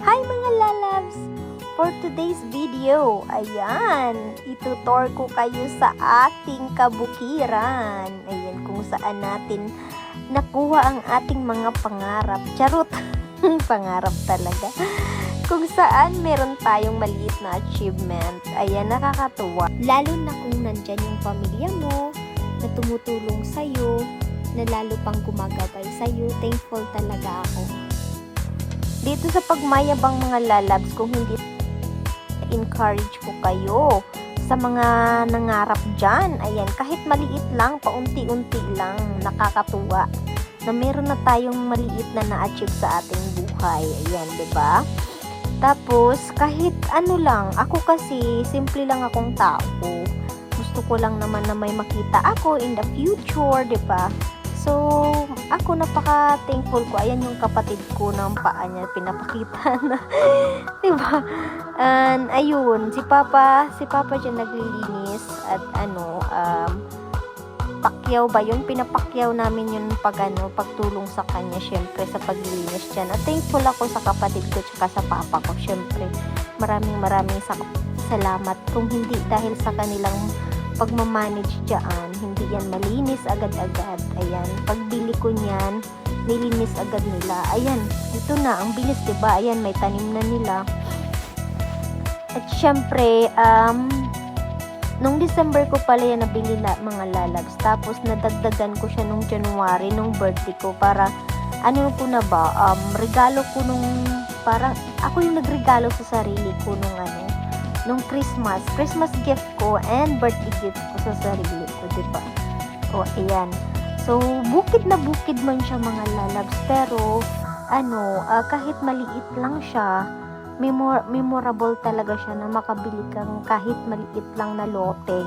Hi mga lalabs! For today's video, ayan, itutor ko kayo sa ating kabukiran. Ayan, kung saan natin nakuha ang ating mga pangarap. Charot! Pangarap talaga. Kung saan meron tayong maliit na achievement. Ayan, nakakatuwa. Lalo na kung nandyan yung pamilya mo, na tumutulong sa'yo, na lalo pang gumagabay sa'yo. Thankful talaga ako. Dito sa pagmayabang mga lalabs, kung hindi encourage ko kayo sa mga nangarap dyan. Ayan, kahit maliit lang, paunti-unti lang, nakakatuwa na meron na tayong maliit na na-achieve sa ating buhay. Ayan, diba? Tapos, kahit ano lang, ako kasi, simple lang akong tao. Gusto ko lang naman na may makita ako in the future, diba? So, ako napaka-thankful ko. Ayan yung kapatid ko ng paa niya, pinapakita na. Diba? And, ayun, si Papa dyan naglilinis at pakyaw ba yun? Pinapakyaw namin yun pagtulong sa kanya, syempre, sa paglilinis dyan. At thankful ako sa kapatid ko tsaka sa papa ko, syempre. Maraming salamat. Kung hindi dahil sa kanilang pagmamanage dyan, hindi yan malinis agad-agad. Ayan, pagbili ko niyan, nilinis agad nila. Ayan, ito na, ang bilis, diba? Ayan, may tanim na nila. At syempre, nung December ko pala yan nabili na mga lalabs. Tapos, nadagdagan ko siya nung January, nung birthday ko, para, regalo ko nung, parang, ako yung nagregalo sa sarili ko nung Christmas gift ko and birthday gift ko sa sarili ko, diba? O, ayan. So, bukid na bukid man siya mga lalabs, pero, kahit maliit lang siya, memorable talaga siya na makabili kang kahit maliit lang na lote.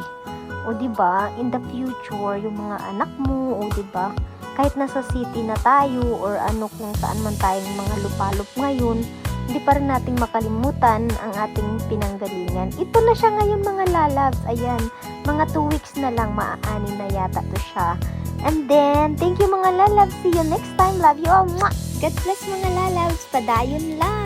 O, diba? In the future, yung mga anak mo, o, diba? Kahit nasa city na tayo, or kung saan man tayong mga lupalop ngayon, hindi pa rin nating makalimutan ang ating pinanggalingan. Ito na siya ngayon mga lalabs. Ayan, mga 2 weeks na lang, maaani na yata to siya. And then, thank you mga lalabs. See you next time. Love you all. Mwah! God bless mga lalabs. Padayon lang.